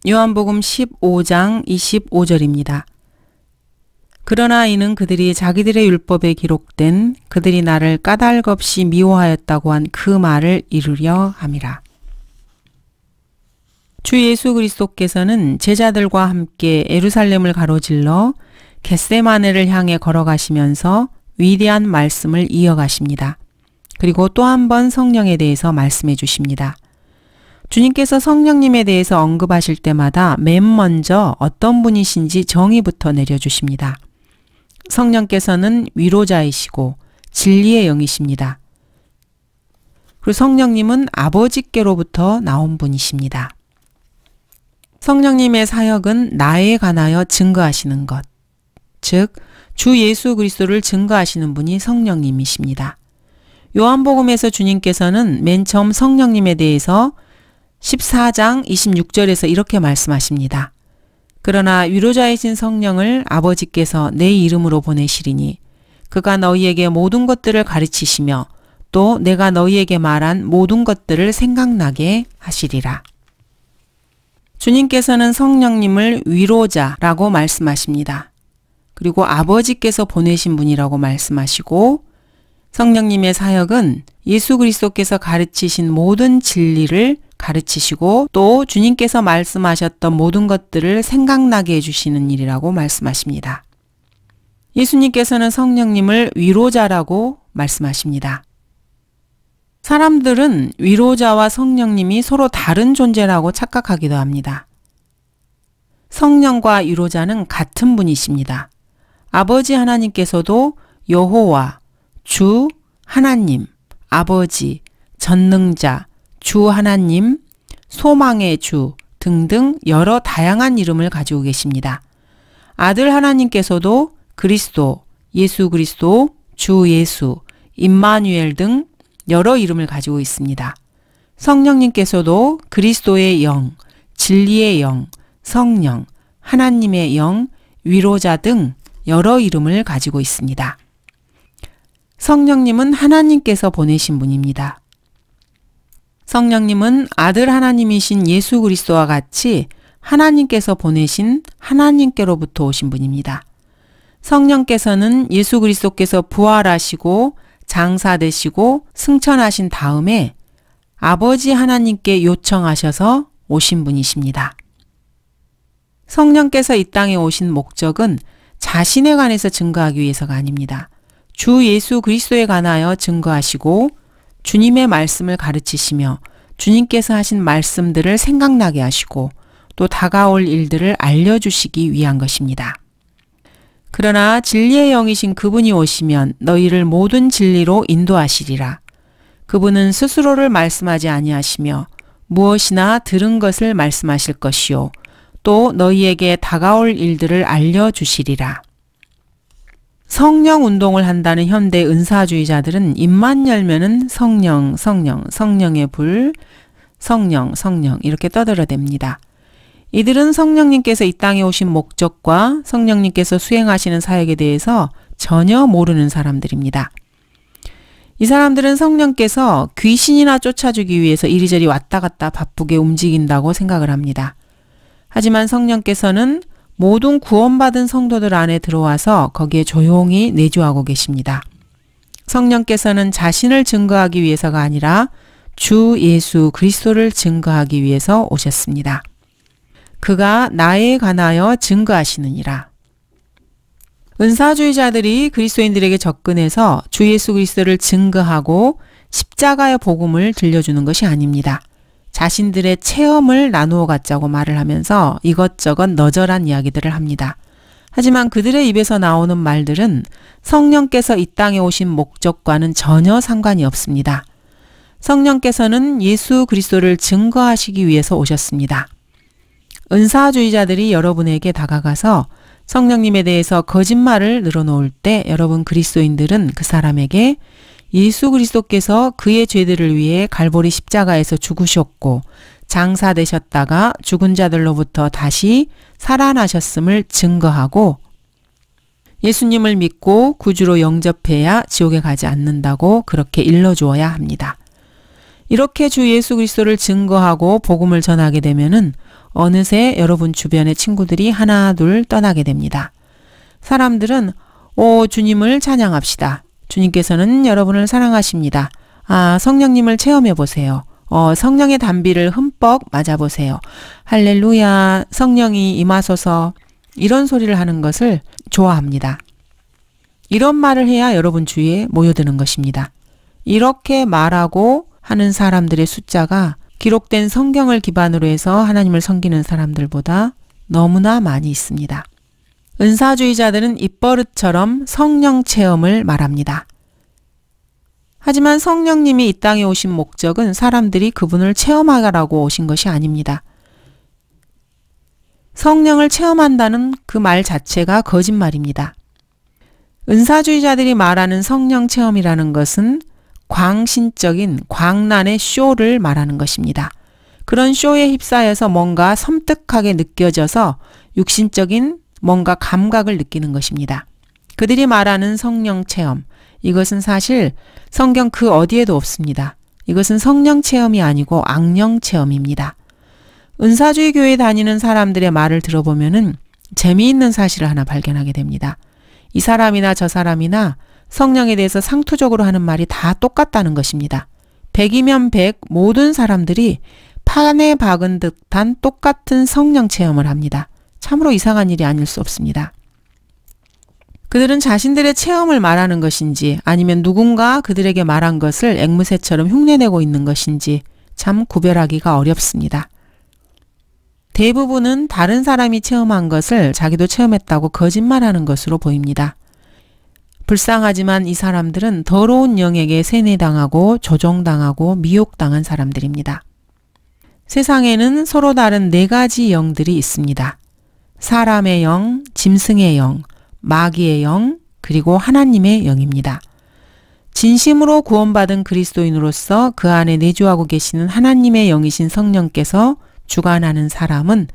요한복음 15장 25절입니다. 그러나 이는 그들이 자기들의 율법에 기록된 그들이 나를 까닭없이 미워하였다고 한 그 말을 이루려 함이라. 주 예수 그리스도께서는 제자들과 함께 예루살렘을 가로질러 겟세마네를 향해 걸어가시면서 위대한 말씀을 이어가십니다. 그리고 또 한 번 성령에 대해서 말씀해 주십니다. 주님께서 성령님에 대해서 언급하실 때마다 맨 먼저 어떤 분이신지 정의부터 내려주십니다. 성령께서는 위로자이시고 진리의 영이십니다. 그리고 성령님은 아버지께로부터 나온 분이십니다. 성령님의 사역은 나에 관하여 증거하시는 것, 즉 주 예수 그리스도를 증거하시는 분이 성령님이십니다. 요한복음에서 주님께서는 맨 처음 성령님에 대해서 14장 26절에서 이렇게 말씀하십니다. 그러나 위로자이신 성령을 아버지께서 내 이름으로 보내시리니 그가 너희에게 모든 것들을 가르치시며 또 내가 너희에게 말한 모든 것들을 생각나게 하시리라. 주님께서는 성령님을 위로자라고 말씀하십니다. 그리고 아버지께서 보내신 분이라고 말씀하시고 성령님의 사역은 예수 그리스도께서 가르치신 모든 진리를 가르치시고 또 주님께서 말씀하셨던 모든 것들을 생각나게 해주시는 일이라고 말씀하십니다. 예수님께서는 성령님을 위로자라고 말씀하십니다. 사람들은 위로자와 성령님이 서로 다른 존재라고 착각하기도 합니다. 성령과 위로자는 같은 분이십니다. 아버지 하나님께서도 여호와, 주 하나님, 아버지, 전능자, 주 하나님, 소망의 주 등등 여러 다양한 이름을 가지고 계십니다. 아들 하나님께서도 그리스도, 예수 그리스도, 주 예수, 임마누엘 등 여러 이름을 가지고 있습니다. 성령님께서도 그리스도의 영, 진리의 영, 성령, 하나님의 영, 위로자 등 여러 이름을 가지고 있습니다. 성령님은 하나님께서 보내신 분입니다. 성령님은 아들 하나님이신 예수 그리스도와 같이 하나님께서 보내신 하나님께로부터 오신 분입니다. 성령께서는 예수 그리스도께서 부활하시고 장사되시고 승천하신 다음에 아버지 하나님께 요청하셔서 오신 분이십니다. 성령께서 이 땅에 오신 목적은 자신에 관해서 증거하기 위해서가 아닙니다. 주 예수 그리스도에 관하여 증거하시고 주님의 말씀을 가르치시며 주님께서 하신 말씀들을 생각나게 하시고 또 다가올 일들을 알려주시기 위한 것입니다. 그러나 진리의 영이신 그분이 오시면 너희를 모든 진리로 인도하시리라. 그분은 스스로를 말씀하지 아니하시며 무엇이나 들은 것을 말씀하실 것이요 또 너희에게 다가올 일들을 알려주시리라. 성령 운동을 한다는 현대 은사주의자들은 입만 열면은 성령, 성령, 성령의 불, 성령, 성령 이렇게 떠들어댑니다. 이들은 성령님께서 이 땅에 오신 목적과 성령님께서 수행하시는 사역에 대해서 전혀 모르는 사람들입니다. 이 사람들은 성령께서 귀신이나 쫓아주기 위해서 이리저리 왔다 갔다 바쁘게 움직인다고 생각을 합니다. 하지만 성령께서는 모든 구원받은 성도들 안에 들어와서 거기에 조용히 내주하고 계십니다. 성령께서는 자신을 증거하기 위해서가 아니라 주 예수 그리스도를 증거하기 위해서 오셨습니다. 그가 나에 관하여 증거하시느니라. 은사주의자들이 그리스도인들에게 접근해서 주 예수 그리스도를 증거하고 십자가의 복음을 들려주는 것이 아닙니다. 자신들의 체험을 나누어 갖자고 말을 하면서 이것저것 너절한 이야기들을 합니다. 하지만 그들의 입에서 나오는 말들은 성령께서 이 땅에 오신 목적과는 전혀 상관이 없습니다. 성령께서는 예수 그리스도를 증거하시기 위해서 오셨습니다. 은사주의자들이 여러분에게 다가가서 성령님에 대해서 거짓말을 늘어놓을 때 여러분 그리스도인들은 그 사람에게 예수 그리스도께서 그의 죄들을 위해 갈보리 십자가에서 죽으셨고 장사되셨다가 죽은 자들로부터 다시 살아나셨음을 증거하고 예수님을 믿고 구주로 영접해야 지옥에 가지 않는다고 그렇게 일러주어야 합니다. 이렇게 주 예수 그리스도를 증거하고 복음을 전하게 되면은 어느새 여러분 주변의 친구들이 하나 둘 떠나게 됩니다. 사람들은 주님을 찬양합시다. 주님께서는 여러분을 사랑하십니다. 성령님을 체험해 보세요. 성령의 단비를 흠뻑 맞아보세요. 할렐루야, 성령이 임하소서. 이런 소리를 하는 것을 좋아합니다. 이런 말을 해야 여러분 주위에 모여드는 것입니다. 이렇게 말하고 하는 사람들의 숫자가 기록된 성경을 기반으로 해서 하나님을 섬기는 사람들보다 너무나 많이 있습니다. 은사주의자들은 입버릇처럼 성령 체험을 말합니다. 하지만 성령님이 이 땅에 오신 목적은 사람들이 그분을 체험하라고 오신 것이 아닙니다. 성령을 체험한다는 그 말 자체가 거짓말입니다. 은사주의자들이 말하는 성령 체험이라는 것은 광신적인 광란의 쇼를 말하는 것입니다. 그런 쇼에 휩싸여서 뭔가 섬뜩하게 느껴져서 육신적인 뭔가 감각을 느끼는 것입니다. 그들이 말하는 성령 체험, 이것은 사실 성경 그 어디에도 없습니다. 이것은 성령 체험이 아니고 악령 체험입니다. 은사주의 교회에 다니는 사람들의 말을 들어보면은 재미있는 사실을 하나 발견하게 됩니다. 이 사람이나 저 사람이나 성령에 대해서 상투적으로 하는 말이 다 똑같다는 것입니다. 100이면 100 모든 사람들이 판에 박은 듯한 똑같은 성령 체험을 합니다. 참으로 이상한 일이 아닐 수 없습니다. 그들은 자신들의 체험을 말하는 것인지 아니면 누군가 그들에게 말한 것을 앵무새처럼 흉내내고 있는 것인지 참 구별하기가 어렵습니다. 대부분은 다른 사람이 체험한 것을 자기도 체험했다고 거짓말하는 것으로 보입니다. 불쌍하지만 이 사람들은 더러운 영에게 세뇌당하고 조종당하고 미혹당한 사람들입니다. 세상에는 서로 다른 4가지 영들이 있습니다. 사람의 영, 짐승의 영, 마귀의 영, 그리고 하나님의 영입니다. 진심으로 구원받은 그리스도인으로서 그 안에 내주하고 계시는 하나님의 영이신 성령께서 주관하는 사람은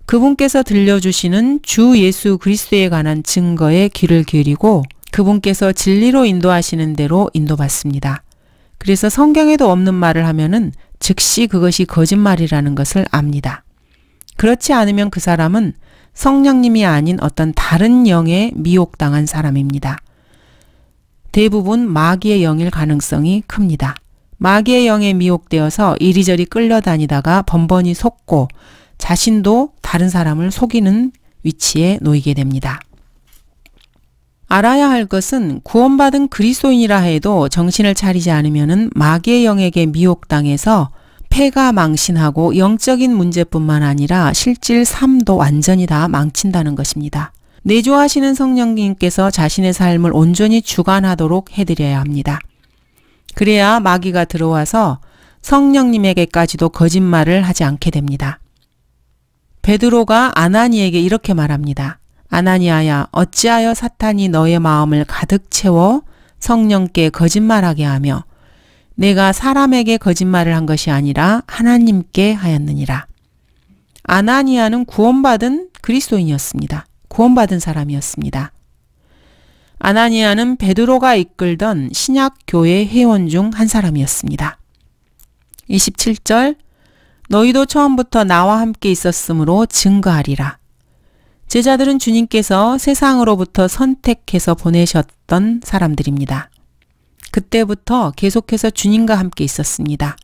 그분께서 들려주시는 주 예수 그리스도에 관한 증거에 귀를 기울이고 그분께서 진리로 인도하시는 대로 인도받습니다. 그래서 성경에도 없는 말을 하면은 즉시 그것이 거짓말이라는 것을 압니다. 그렇지 않으면 그 사람은 성령님이 아닌 어떤 다른 영에 미혹당한 사람입니다. 대부분 마귀의 영일 가능성이 큽니다. 마귀의 영에 미혹되어서 이리저리 끌려다니다가 번번이 속고 자신도 다른 사람을 속이는 위치에 놓이게 됩니다. 알아야 할 것은 구원받은 그리스도인이라 해도 정신을 차리지 않으면 마귀의 영에게 미혹당해서 폐가 망신하고 영적인 문제뿐만 아니라 실질 삶도 완전히 다 망친다는 것입니다. 내주하시는 성령님께서 자신의 삶을 온전히 주관하도록 해드려야 합니다. 그래야 마귀가 들어와서 성령님에게까지도 거짓말을 하지 않게 됩니다. 베드로가 아나니에게 이렇게 말합니다. 아나니아야, 어찌하여 사탄이 너의 마음을 가득 채워 성령께 거짓말하게 하며 내가 사람에게 거짓말을 한 것이 아니라 하나님께 하였느니라. 아나니아는 구원받은 그리스도인이었습니다. 구원받은 사람이었습니다. 아나니아는 베드로가 이끌던 신약교회 회원 중 한 사람이었습니다. 27절 너희도 처음부터 나와 함께 있었으므로 증거하리라. 제자들은 주님께서 세상으로부터 선택해서 보내셨던 사람들입니다. 그때부터 계속해서 주님과 함께 있었습니다.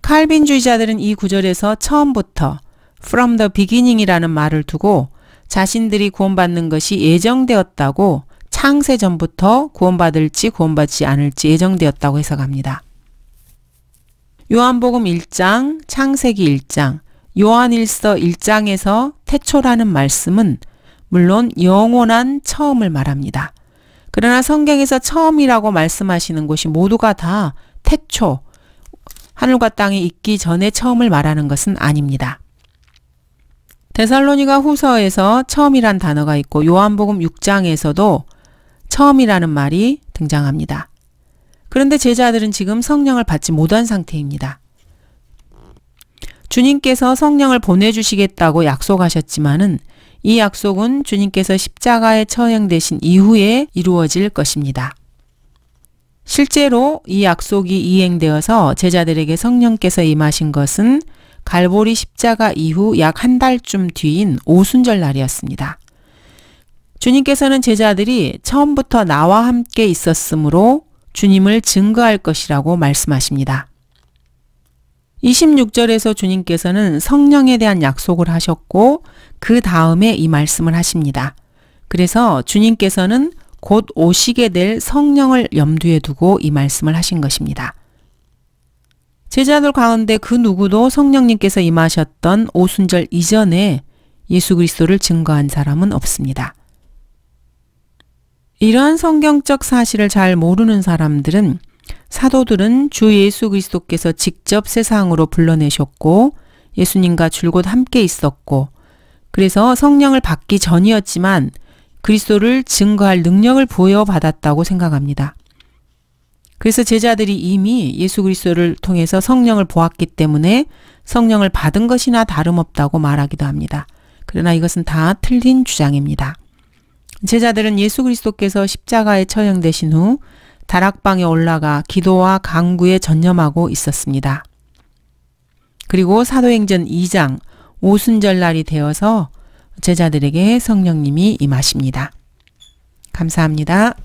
칼빈주의자들은 이 구절에서 처음부터 from the beginning이라는 말을 두고 자신들이 구원받는 것이 예정되었다고 창세 전부터 구원받을지 구원받지 않을지 예정되었다고 해석합니다. 요한복음 1장, 창세기 1장, 요한일서 1장에서 태초라는 말씀은 물론 영원한 처음을 말합니다. 그러나 성경에서 처음이라고 말씀하시는 곳이 모두가 다 태초, 하늘과 땅이 있기 전에 처음을 말하는 것은 아닙니다. 데살로니가 후서에서 처음이란 단어가 있고 요한복음 6장에서도 처음이라는 말이 등장합니다. 그런데 제자들은 지금 성령을 받지 못한 상태입니다. 주님께서 성령을 보내주시겠다고 약속하셨지만은 이 약속은 주님께서 십자가에 처형되신 이후에 이루어질 것입니다. 실제로 이 약속이 이행되어서 제자들에게 성령께서 임하신 것은 갈보리 십자가 이후 약 한 달쯤 뒤인 오순절 날이었습니다. 주님께서는 제자들이 처음부터 나와 함께 있었으므로 주님을 증거할 것이라고 말씀하십니다. 26절에서 주님께서는 성령에 대한 약속을 하셨고 그 다음에 이 말씀을 하십니다. 그래서 주님께서는 곧 오시게 될 성령을 염두에 두고 이 말씀을 하신 것입니다. 제자들 가운데 그 누구도 성령님께서 임하셨던 오순절 이전에 예수 그리스도를 증거한 사람은 없습니다. 이러한 성경적 사실을 잘 모르는 사람들은 사도들은 주 예수 그리스도께서 직접 세상으로 불러내셨고 예수님과 줄곧 함께 있었고 그래서 성령을 받기 전이었지만 그리스도를 증거할 능력을 부여받았다고 생각합니다. 그래서 제자들이 이미 예수 그리스도를 통해서 성령을 보았기 때문에 성령을 받은 것이나 다름없다고 말하기도 합니다. 그러나 이것은 다 틀린 주장입니다. 제자들은 예수 그리스도께서 십자가에 처형되신 후 다락방에 올라가 기도와 간구에 전념하고 있었습니다. 그리고 사도행전 2장 오순절 날이 되어서 제자들에게 성령님이 임하십니다. 감사합니다.